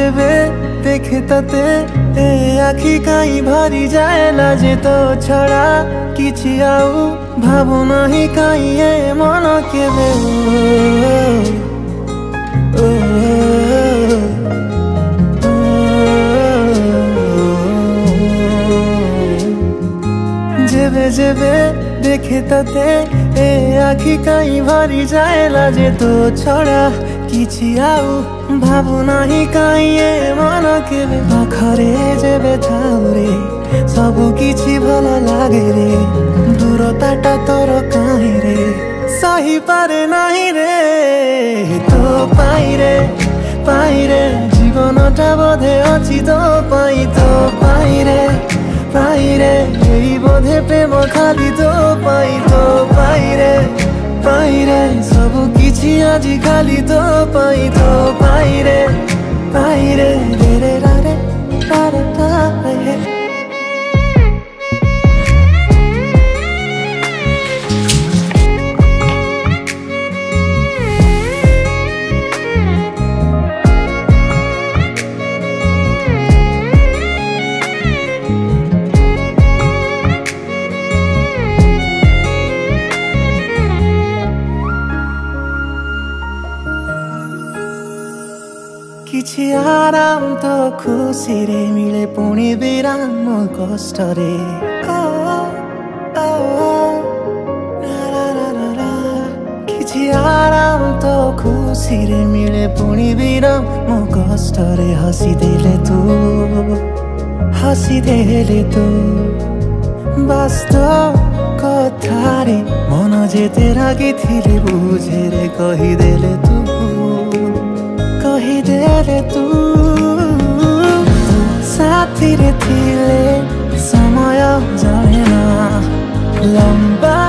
जेबे देखे तते ए आखि काई भरी जाए लाजे तो छड़ा किछि आउ भाबु नाही काई ए मन केबे जेबे जेबे देखे तते ए आखि काई भरी जाए लाजे तो छड़ा किछि आउ भाबु नाही काई ए मन केबे पाखरे जेबे थाउरे सबु किछि भल लागे रे दूरताटा तोर काहे रे सही पारे नाही रे तो पाई रे जीवनटा बोधे अछि तो पाई रे यही बोधे प्रेम खाली तो पाई रे सबु किछि आजि खाली तो पाई रे रे रे रा रे रे किछि आराम तो खुशी रे मिले पुणी विराम कष्ट रे किछि आराम तो खुशी रे मिले पुणी विराम कष्ट रे हसी देले तू वास्तव कथा रे मन जेते रागी थिले बुझे रे कहिदेले तू साथी रे थिले समय जाने ना लंबा